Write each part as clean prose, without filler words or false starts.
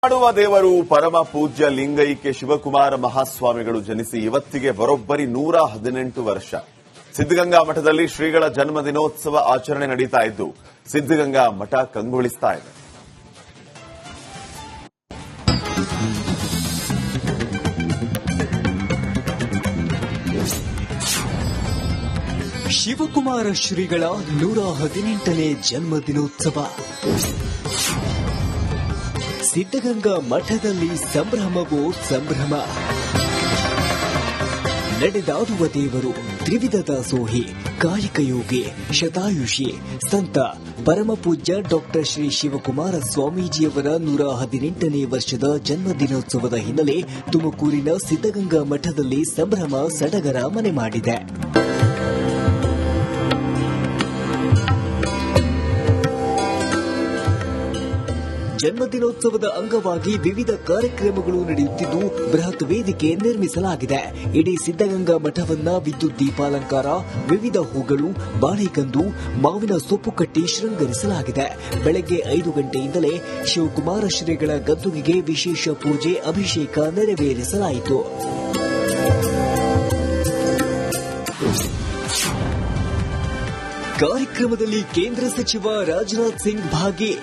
ಮಾಡುವ ದೇವರು ಪರಮ ಪೂಜ್ಯ ಲಿಂಗೈಕ್ಯ ಶಿವಕುಮಾರ ಮಹಾಸ್ವಾಮಿಗಳು ಜನಿಸಿ ಇವತ್ತಿಗೆ ಬರೋಬ್ಬರಿ 118 ವರ್ಷ. ಸಿದ್ದಗಂಗಾ ಮಠದಲ್ಲಿ ಶ್ರೀಗಳ ಜನ್ಮದಿನೋತ್ಸವ ಆಚರಣೆ ನಡೀತಾ ಇದ್ದು ಸಿದ್ದಗಂಗಾ ಮಠ ಕಂಗೊಳಿಸ್ತಾ ಇದೆ. ಶಿವಕುಮಾರ ಶ್ರೀಗಳ 118ನೇ ಜನ್ಮದಿನೋತ್ಸವ ಸಿದ್ದಗಂಗಾ ಮಠದಲ್ಲಿ ಸಂಭ್ರಮವೋ ಸಂಭ್ರಮ. ನಡೆದಾಡುವ ದೇವರು, ತ್ರಿವಿಧ ದಾಸೋಹಿ, ಕಾಯಕಯೋಗಿ, ಶತಾಯುಷಿ, ಸಂತ ಪರಮಪೂಜ್ಯ ಡಾಕ್ಟರ್ ಶ್ರೀ ಶಿವಕುಮಾರ ಸ್ವಾಮೀಜಿಯವರ 118ನೇ ವರ್ಷದ ಜನ್ಮದಿನೋತ್ಸವದ ಹಿನ್ನೆಲೆ ತುಮಕೂರಿನ ಸಿದ್ದಗಂಗಾ ಮಠದಲ್ಲಿ ಸಂಭ್ರಮ ಸಡಗರ ಮನೆ ಮಾಡಿದೆ. ಜನ್ಮದಿನೋತ್ಸವದ ಅಂಗವಾಗಿ ವಿವಿಧ ಕಾರ್ಯಕ್ರಮಗಳು ನಡೆಯುತ್ತಿದ್ದು ಬೃಹತ್ ವೇದಿಕೆ ನಿರ್ಮಿಸಲಾಗಿದೆ. ಇಡೀ ಸಿದ್ದಗಂಗಾ ಮಠವನ್ನ ವಿದ್ಯುತ್ ದೀಪಾಲಂಕಾರ, ವಿವಿಧ ಹೂಗಳು, ಬಾಳೆಕಂದು, ಮಾವಿನ ಸೊಪ್ಪು ಕಟ್ಟಿ ಶೃಂಗರಿಸಲಾಗಿದೆ. ಬೆಳಗ್ಗೆ 5 ಗಂಟೆಯಿಂದಲೇ ಶಿವಕುಮಾರ ಶ್ರೀಗಳ ಗದ್ದುಗೆಗೆ ವಿಶೇಷ ಪೂಜೆ, ಅಭಿಷೇಕ ನೆರವೇರಿಸಲಾಯಿತು. ಕಾರ್ಯಕ್ರಮದಲ್ಲಿ ಕೇಂದ್ರ ಸಚಿವ ರಾಜನಾಥ್ ಸಿಂಗ್ ಭಾಗಿ.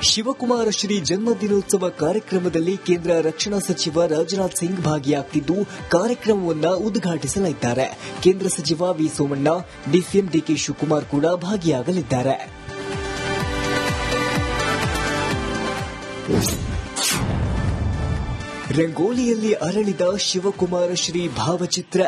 ಶಿವಕುಮಾರ ಶ್ರೀ ಜನ್ಮದಿನೋತ್ಸವ ಕಾರ್ಯಕ್ರಮದಲ್ಲಿ ಕೇಂದ್ರ ರಕ್ಷಣಾ ಸಚಿವ ರಾಜನಾಥ್ ಸಿಂಗ್ ಭಾಗಿಯಾಗುತ್ತಿದ್ದು ಕಾರ್ಯಕ್ರಮವನ್ನು ಉದ್ಘಾಟಿಸಲಿದ್ದಾರೆ. ಕೇಂದ್ರ ಸಚಿವ V Somanna, DCM DK Shivakumar ಕೂಡ ಭಾಗಿಯಾಗಲಿದ್ದಾರೆ. ರಂಗೋಲಿಯಲ್ಲಿ ಅರಳಿದ ಶಿವಕುಮಾರ ಶ್ರೀ ಭಾವಚಿತ್ರ.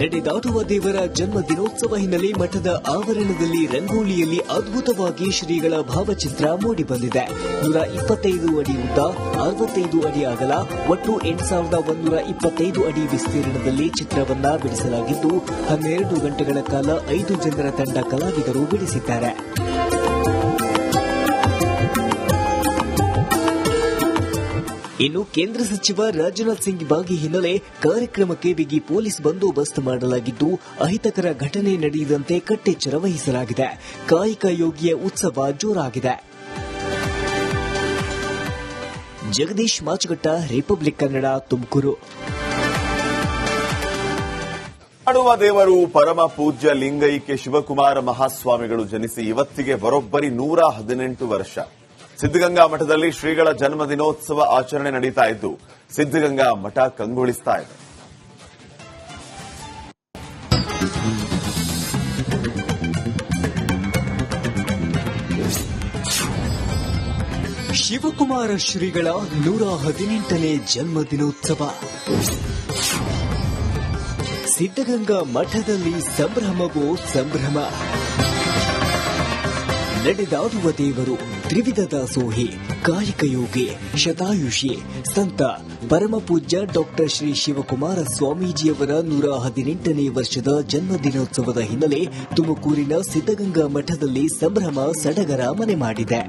ನಡೆದಾಡುವ ದೇವರ ಜನ್ಮದಿನೋತ್ಸವ ಹಿನ್ನೆಲೆ ಮಠದ ಆವರಣದಲ್ಲಿ ರಂಗೋಲಿಯಲ್ಲಿ ಅದ್ಭುತವಾಗಿ ಶ್ರೀಗಳ ಭಾವಚಿತ್ರ ಮೂಡಿಬಂದಿದೆ. 125 ಅಡಿ ಉದ್ದ, 65 ಅಡಿ ಅಗಲ, ಒಟ್ಟು 8125 ಅಡಿ ವಿಸ್ತೀರ್ಣದಲ್ಲಿ ಚಿತ್ರವನ್ನ ಬಿಡಿಸಲಾಗಿದ್ದು 12 ಗಂಟೆಗಳ ಕಾಲ 5 ಜನರ ತಂಡ ಕಲಾವಿದರು ಬಿಡಿಸಿದ್ದಾರೆ. ಇನ್ನು ಕೇಂದ್ರ ಸಚಿವ ರಾಜನಾಥ್ ಸಿಂಗ್ ಭಾಗಿ ಹಿನ್ನೆಲೆ ಕಾರ್ಯಕ್ರಮಕ್ಕೆ ಬಿಗಿ ಪೊಲೀಸ್ ಬಂದೋಬಸ್ತ್ ಮಾಡಲಾಗಿದ್ದು ಅಹಿತಕರ ಘಟನೆ ನಡೆಯದಂತೆ ಕಟ್ಟೆಚ್ಚರ ವಹಿಸಲಾಗಿದೆ. ಕಾಯಕ ಯೋಗಿಯ ಉತ್ಸವ ಜೋರಾಗಿದೆ. ಜಗದೀಶ್ ಮಾಚಗಟ್ಟ, ರಿಪಬ್ಲಿಕ್ ಕನ್ನಡ, ತುಮಕೂರು. ಮಾಡುವ ದೇವರು ಪರಮ ಪೂಜ್ಯ ಲಿಂಗೈಕ್ಯ ಶಿವಕುಮಾರ ಮಹಾಸ್ವಾಮಿಗಳು ಜನಿಸಿ ಇವತ್ತಿಗೆ ಬರೋಬ್ಬರಿ 118 ವರ್ಷ. ಸಿದ್ದಗಂಗಾ ಮಠದಲ್ಲಿ ಶ್ರೀಗಳ ಜನ್ಮದಿನೋತ್ಸವ ಆಚರಣೆ ನಡೀತಾ ಇದ್ದು ಸಿದ್ದಗಂಗಾ ಮಠ ಕಂಗೊಳಿಸ್ತಾ ಇದೆ. ಶಿವಕುಮಾರ ಶ್ರೀಗಳ 118ನೇ ಜನ್ಮದಿನೋತ್ಸವ ಸಿದ್ದಗಂಗಾ ಮಠದಲ್ಲಿ ಸಂಭ್ರಮವೋ ಸಂಭ್ರಮ. ನಡೆದಾಡುವ ದೇವರು, ತ್ರಿವಿಧ ದಾಸೋಹಿ, ಕಾಯಕಯೋಗಿ, ಶತಾಯುಷಿ, ಸಂತ ಪರಮಪೂಜ್ಯ ಡಾಕ್ಟರ್ ಶ್ರೀ ಶಿವಕುಮಾರ ಸ್ವಾಮೀಜಿಯವರ 118ನೇ ವರ್ಷದ ಜನ್ಮದಿನೋತ್ಸವದ ಹಿನ್ನೆಲೆ ತುಮಕೂರಿನ ಸಿದ್ದಗಂಗಾ ಮಠದಲ್ಲಿ ಸಂಭ್ರಮ ಸಡಗರ ಮನೆ ಮಾಡಿದೆ.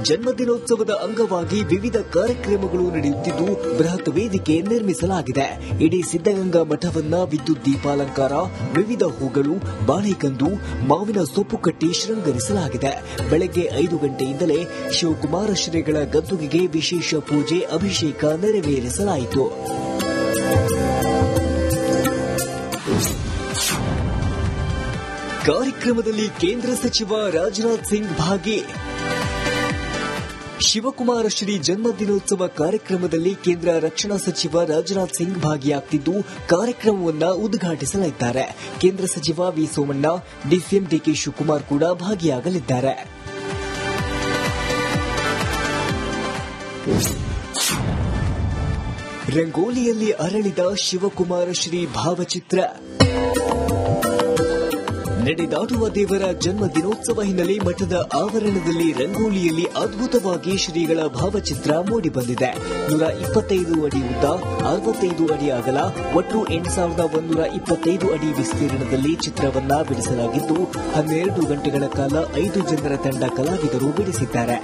ಜನ್ಮದಿನೋತ್ಸವದ ಅಂಗವಾಗಿ ವಿವಿಧ ಕಾರ್ಯಕ್ರಮಗಳು ನಡೆಯುತ್ತಿದ್ದು ಬೃಹತ್ ವೇದಿಕೆ ನಿರ್ಮಿಸಲಾಗಿದೆ. ಇಡೀ ಸಿದ್ದಗಂಗಾ ಮಠವನ್ನ ವಿದ್ಯುತ್ ದೀಪಾಲಂಕಾರ, ವಿವಿಧ ಹೂಗಳು, ಬಾಳೆಕಂದು, ಮಾವಿನ ಸೊಪ್ಪು ಕಟ್ಟಿ ಶೃಂಗರಿಸಲಾಗಿದೆ. ಬೆಳಗ್ಗೆ 5 ಗಂಟೆಯಿಂದಲೇ ಶಿವಕುಮಾರ ಶ್ರೀಗಳ ಗದ್ದುಗೆಗೆ ವಿಶೇಷ ಪೂಜೆ, ಅಭಿಷೇಕ ನೆರವೇರಿಸಲಾಯಿತು. ಕಾರ್ಯಕ್ರಮದಲ್ಲಿ ಕೇಂದ್ರ ಸಚಿವ ರಾಜನಾಥ್ ಸಿಂಗ್ ಭಾಗಿ. ಶಿವಕುಮಾರ ಶ್ರೀ ಜನ್ಮದಿನೋತ್ಸವ ಕಾರ್ಯಕ್ರಮದಲ್ಲಿ ಕೇಂದ್ರ ರಕ್ಷಣಾ ಸಚಿವ ರಾಜನಾಥ್ ಸಿಂಗ್ ಭಾಗಿಯಾಗುತ್ತಿದ್ದು ಕಾರ್ಯಕ್ರಮವನ್ನು ಉದ್ಘಾಟಿಸಲಿದ್ದಾರೆ. ಕೇಂದ್ರ ಸಚಿವ V Somanna, DCM DK Shivakumar ಕೂಡ ಭಾಗಿಯಾಗಲಿದ್ದಾರೆ. ರಂಗೋಲಿಯಲ್ಲಿ ಅರಳಿದ ಶಿವಕುಮಾರ ಶ್ರೀ ಭಾವಚಿತ್ರ. ನಡೆದಾಡುವ ದೇವರ ಜನ್ಮದಿನೋತ್ಸವ ಹಿನ್ನೆಲೆ ಮಠದ ಆವರಣದಲ್ಲಿ ರಂಗೋಲಿಯಲ್ಲಿ ಅದ್ಭುತವಾಗಿ ಶ್ರೀಗಳ ಭಾವಚಿತ್ರ ಮೂಡಿಬಂದಿದೆ. 125 ಅಡಿ ಉದ್ದ, 65 ಅಡಿ ಅಗಲ, ಒಟ್ಟು 8125 ಅಡಿ ವಿಸ್ತೀರ್ಣದಲ್ಲಿ ಚಿತ್ರವನ್ನ ಬಿಡಿಸಲಾಗಿದ್ದು 12 ಗಂಟೆಗಳ ಕಾಲ 5 ಜನರ ತಂಡ ಕಲಾವಿದರು ಬಿಡಿಸಿದ್ದಾರೆ.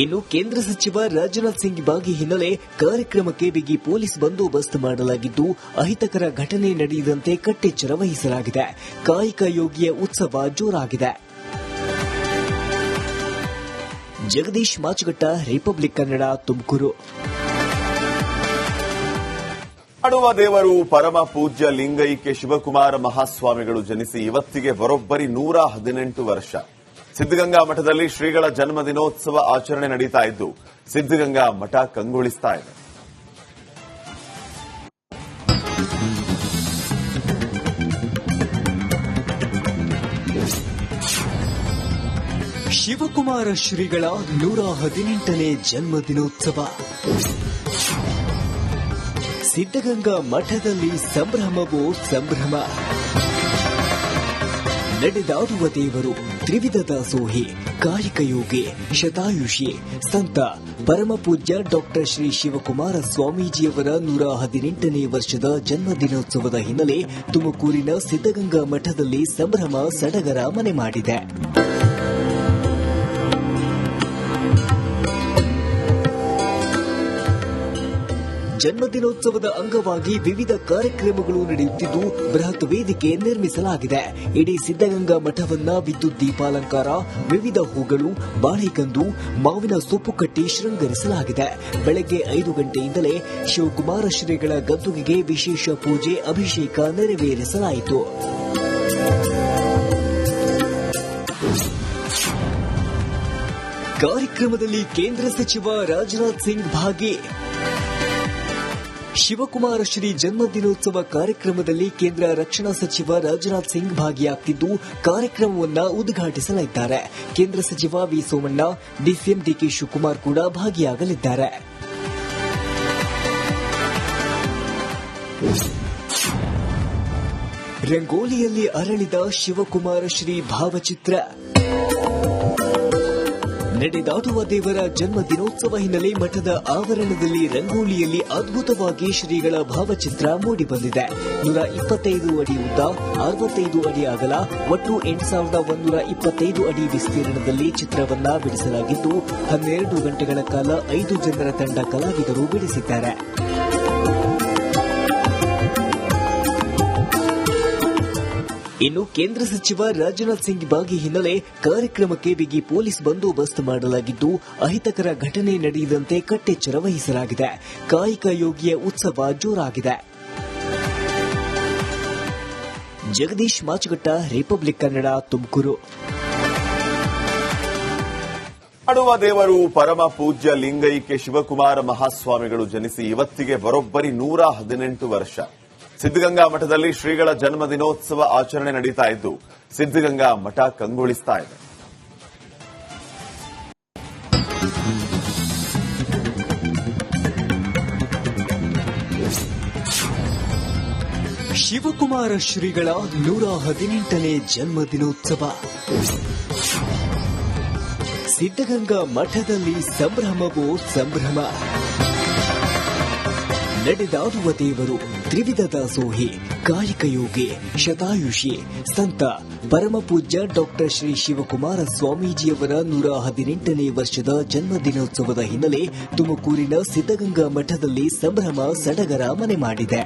ಇನ್ನು ಕೇಂದ್ರ ಸಚಿವ ರಾಜನಾಥ್ ಸಿಂಗ್ ಭಾಗಿ ಹಿನ್ನೆಲೆ ಕಾರ್ಯಕ್ರಮಕ್ಕೆ ಬಿಗಿ ಪೊಲೀಸ್ ಬಂದೋಬಸ್ತ್ ಮಾಡಲಾಗಿದ್ದು ಅಹಿತಕರ ಘಟನೆ ನಡೆಯದಂತೆ ಕಟ್ಟೆಚ್ಚರ ವಹಿಸಲಾಗಿದೆ. ಕಾಯಕ ಯೋಗಿಯ ಉತ್ಸವ ಜೋರಾಗಿದೆ. ಜಗದೀಶ್ ಮಾಚಗಟ್ಟ, ರಿಪಬ್ಲಿಕ್ ಕನ್ನಡ, ತುಮಕೂರು. ಆಡುವ ದೇವರು ಪರಮ ಪೂಜ್ಯ ಲಿಂಗೈಕ್ಯ ಶಿವಕುಮಾರ ಮಹಾಸ್ವಾಮಿಗಳು ಜನಿಸಿ ಇವತ್ತಿಗೆ ಬರೋಬ್ಬರಿ 118 ವರ್ಷ. ಸಿದ್ದಗಂಗಾ ಮಠದಲ್ಲಿ ಶ್ರೀಗಳ ಜನ್ಮದಿನೋತ್ಸವ ಆಚರಣೆ ನಡೀತಾ ಇದ್ದು ಸಿದ್ದಗಂಗಾ ಮಠ ಕಂಗೊಳಿಸ್ತಾ ಇದೆ. ಶಿವಕುಮಾರ ಶ್ರೀಗಳ 118ನೇ ಜನ್ಮದಿನೋತ್ಸವ ಸಿದ್ದಗಂಗಾ ಮಠದಲ್ಲಿ ಸಂಭ್ರಮವೋ ಸಂಭ್ರಮ. ನಡೆದಾಡುವ ದೇವರು, ತ್ರಿವಿಧ ದಾಸೋಹಿ, ಕಾಯಕಯೋಗಿ, ಶತಾಯುಷಿ, ಸಂತ ಪರಮಪೂಜ್ಯ ಡಾಕ್ಟರ್ ಶ್ರೀ ಶಿವಕುಮಾರ ಸ್ವಾಮೀಜಿಯವರ 118ನೇ ವರ್ಷದ ಜನ್ಮದಿನೋತ್ಸವದ ಹಿನ್ನೆಲೆ ತುಮಕೂರಿನ ಸಿದ್ದಗಂಗಾ ಮಠದಲ್ಲಿ ಸಂಭ್ರಮ ಸಡಗರ ಮನೆ ಮಾಡಿದೆ. ಜನ್ಮದಿನೋತ್ಸವದ ಅಂಗವಾಗಿ ವಿವಿಧ ಕಾರ್ಯಕ್ರಮಗಳು ನಡೆಯುತ್ತಿದ್ದು ಬೃಹತ್ ವೇದಿಕೆ ನಿರ್ಮಿಸಲಾಗಿದೆ. ಇಡೀ ಸಿದ್ದಗಂಗಾ ಮಠವನ್ನ ವಿದ್ಯುತ್ ದೀಪಾಲಂಕಾರ, ವಿವಿಧ ಹೂಗಳು, ಬಾಳೆಕಂದು, ಮಾವಿನ ಸೊಪ್ಪು ಕಟ್ಟಿ ಶೃಂಗರಿಸಲಾಗಿದೆ. ಬೆಳಗ್ಗೆ 5 ಗಂಟೆಯಿಂದಲೇ ಶಿವಕುಮಾರ ಶ್ರೀಗಳ ಗದ್ದುಗೆಗೆ ವಿಶೇಷ ಪೂಜೆ, ಅಭಿಷೇಕ ನೆರವೇರಿಸಲಾಯಿತು. ಕಾರ್ಯಕ್ರಮದಲ್ಲಿ ಕೇಂದ್ರ ಸಚಿವ ರಾಜನಾಥ್ ಸಿಂಗ್ ಭಾಗಿ. ಶಿವಕುಮಾರ ಶ್ರೀ ಜನ್ಮದಿನೋತ್ಸವ ಕಾರ್ಯಕ್ರಮದಲ್ಲಿ ಕೇಂದ್ರ ರಕ್ಷಣಾ ಸಚಿವ ರಾಜನಾಥ್ ಸಿಂಗ್ ಭಾಗಿಯಾಗುತ್ತಿದ್ದು ಕಾರ್ಯಕ್ರಮವನ್ನು ಉದ್ಘಾಟಿಸಲಿದ್ದಾರೆ. ಕೇಂದ್ರ ಸಚಿವ V Somanna, DCM DK Shivakumar ಕೂಡ ಭಾಗಿಯಾಗಲಿದ್ದಾರೆ. ರಂಗೋಲಿಯಲ್ಲಿ ಅರಳಿದ ಶಿವಕುಮಾರ ಶ್ರೀ ಭಾವಚಿತ್ರ. ನಡೆದಾಡುವ ದೇವರ ಜನ್ಮದಿನೋತ್ಸವ ಹಿನ್ನೆಲೆ ಮಠದ ಆವರಣದಲ್ಲಿ ರಂಗೋಲಿಯಲ್ಲಿ ಅದ್ಭುತವಾಗಿ ಶ್ರೀಗಳ ಭಾವಚಿತ್ರ ಮೂಡಿಬಂದಿದೆ. 125 ಅಡಿ ಉದ್ದ, 65 ಅಡಿ ಅಗಲ, ಒಟ್ಟು 8125 ಅಡಿ ವಿಸ್ತೀರ್ಣದಲ್ಲಿ ಚಿತ್ರವನ್ನ ಬಿಡಿಸಲಾಗಿದ್ದು 12 ಗಂಟೆಗಳ ಕಾಲ 5 ಜನರ ತಂಡ ಕಲಾವಿದರು ಬಿಡಿಸಿದ್ದಾರೆ. ಇನ್ನು ಕೇಂದ್ರ ಸಚಿವ ರಾಜನಾಥ್ ಸಿಂಗ್ ಭಾಗಿ ಹಿನ್ನೆಲೆ ಕಾರ್ಯಕ್ರಮಕ್ಕೆ ಬಿಗಿ ಪೊಲೀಸ್ ಬಂದೋಬಸ್ತ್ ಮಾಡಲಾಗಿದ್ದು ಅಹಿತಕರ ಘಟನೆ ನಡೆಯದಂತೆ ಕಟ್ಟೆಚ್ಚರ ವಹಿಸಲಾಗಿದೆ. ಕಾಯಕ ಯೋಗಿಯ ಉತ್ಸವ ಜೋರಾಗಿದೆ. ಜಗದೀಶ್ ಮಾಚಗಟ್ಟ, ರಿಪಬ್ಲಿಕ್ ಕನ್ನಡ, ತುಮಕೂರು. ಆಡುವ ದೇವರು ಪರಮ ಪೂಜ್ಯ ಲಿಂಗೈಕ್ಯ ಶಿವಕುಮಾರ ಮಹಾಸ್ವಾಮಿಗಳು ಜನಿಸಿ ಇವತ್ತಿಗೆ ಬರೋಬ್ಬರಿ 118 ವರ್ಷ. ಸಿದ್ದಗಂಗಾ ಮಠದಲ್ಲಿ ಶ್ರೀಗಳ ಜನ್ಮದಿನೋತ್ಸವ ಆಚರಣೆ ನಡೀತಾ ಇದ್ದು ಸಿದ್ದಗಂಗಾ ಮಠ ಕಂಗೊಳಿಸ್ತಾ ಇದೆ. ಶಿವಕುಮಾರ ಶ್ರೀಗಳ 118ನೇ ಜನ್ಮದಿನೋತ್ಸವ ಸಿದ್ದಗಂಗಾ ಮಠದಲ್ಲಿ ಸಂಭ್ರಮವೋ ಸಂಭ್ರಮ. ನಡೆದಾಡುವ ದೇವರು, ತ್ರಿವಿಧ ದಾಸೋಹಿ, ಕಾಯಕಯೋಗಿ, ಶತಾಯುಷಿ, ಸಂತ ಪರಮಪೂಜ್ಯ ಡಾಕ್ಟರ್ ಶ್ರೀ ಶಿವಕುಮಾರ ಸ್ವಾಮೀಜಿಯವರ 118ನೇ ವರ್ಷದ ಜನ್ಮದಿನೋತ್ಸವದ ಹಿನ್ನೆಲೆ ತುಮಕೂರಿನ ಸಿದ್ದಗಂಗಾ ಮಠದಲ್ಲಿ ಸಂಭ್ರಮ ಸಡಗರ ಮನೆ ಮಾಡಿದೆ.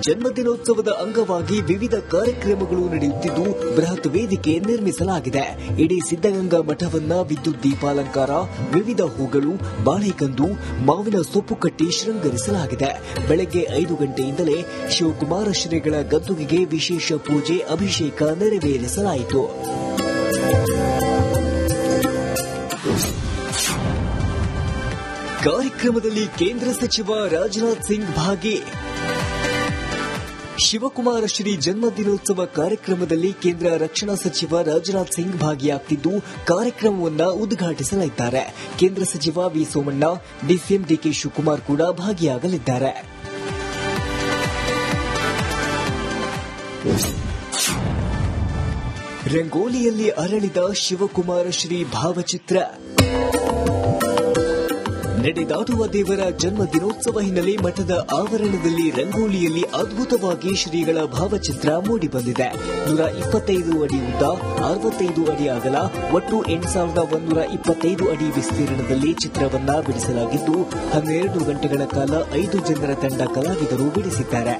ಜನ್ಮದಿನೋತ್ಸವದ ಅಂಗವಾಗಿ ವಿವಿಧ ಕಾರ್ಯಕ್ರಮಗಳು ನಡೆಯುತ್ತಿದ್ದು ಬೃಹತ್ ವೇದಿಕೆ ನಿರ್ಮಿಸಲಾಗಿದೆ. ಇಡೀ ಸಿದ್ದಗಂಗಾ ಮಠವನ್ನ ವಿದ್ಯುತ್ ದೀಪಾಲಂಕಾರ, ವಿವಿಧ ಹೂಗಳು, ಬಾಳೆಕಂದು, ಮಾವಿನ ಸೊಪ್ಪು ಕಟ್ಟಿ ಶೃಂಗರಿಸಲಾಗಿದೆ. ಬೆಳಗ್ಗೆ 5 ಗಂಟೆಯಿಂದಲೇ ಶಿವಕುಮಾರ ಶ್ರೀಗಳ ಗದ್ದುಗೆಗೆ ವಿಶೇಷ ಪೂಜೆ, ಅಭಿಷೇಕ ನೆರವೇರಿಸಲಾಯಿತು. ಕಾರ್ಯಕ್ರಮದಲ್ಲಿ ಕೇಂದ್ರ ಸಚಿವ ರಾಜನಾಥ್ ಸಿಂಗ್ ಭಾಗಿ. ಶಿವಕುಮಾರ ಶ್ರೀ ಜನ್ಮದಿನೋತ್ಸವ ಕಾರ್ಯಕ್ರಮದಲ್ಲಿ ಕೇಂದ್ರ ರಕ್ಷಣಾ ಸಚಿವ ರಾಜನಾಥ್ ಸಿಂಗ್ ಭಾಗಿಯಾಗುತ್ತಿದ್ದು ಕಾರ್ಯಕ್ರಮವನ್ನು ಉದ್ಘಾಟಿಸಲಿದ್ದಾರೆ. ಕೇಂದ್ರ ಸಚಿವ V Somanna, DCM DK Shivakumar ಕೂಡ ಭಾಗಿಯಾಗಲಿದ್ದಾರೆ. ರಂಗೋಲಿಯಲ್ಲಿ ಅರಳಿದ ಶಿವಕುಮಾರ ಶ್ರೀ ಭಾವಚಿತ್ರ. ನಡೆದಾಡುವ ದೇವರ ಜನ್ಮ ದಿನೋತ್ಸವ ಹಿನ್ನೆಲೆ ಮಠದ ಆವರಣದಲ್ಲಿ ರಂಗೋಲಿಯಲ್ಲಿ ಅದ್ಭುತವಾಗಿ ಶ್ರೀಗಳ ಭಾವಚಿತ್ರ ಮೂಡಿಬಂದಿದೆ. 125 ಅಡಿ ಉದ್ದ, 65 ಅಡಿ ಅಗಲ, ಒಟ್ಟು 8125 ಅಡಿ ವಿಸ್ತೀರ್ಣದಲ್ಲಿ ಚಿತ್ರವನ್ನ ಬಿಡಿಸಲಾಗಿದ್ದು 12 ಗಂಟೆಗಳ ಕಾಲ 5 ಜನರ ತಂಡ ಕಲಾವಿದರು ಬಿಡಿಸಿದ್ದಾರೆ.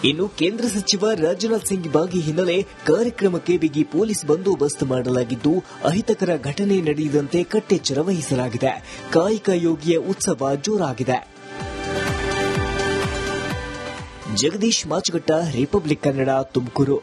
ಇನ್ನು ಕೇಂದ್ರ ಸಚಿವ ರಾಜನಾಥ್ ಸಿಂಗ್ ಭಾಗಿ ಹಿನ್ನೆಲೆ ಕಾರ್ಯಕ್ರಮಕ್ಕೆ ಬಿಗಿ ಪೊಲೀಸ್ ಬಂದೋಬಸ್ತ್ ಮಾಡಲಾಗಿದ್ದು ಅಹಿತಕರ ಘಟನೆ ನಡೆಯದಂತೆ ಕಟ್ಟೆಚ್ಚರ ವಹಿಸಲಾಗಿದೆ. ಕಾಯಕ ಯೋಗಿಯ ಉತ್ಸವ ಜೋರಾಗಿದೆ. ಜಗದೀಶ್ ಮಾಚಗಟ್ಟ, ರಿಪಬ್ಲಿಕ್ ಕನ್ನಡ, ತುಮಕೂರು.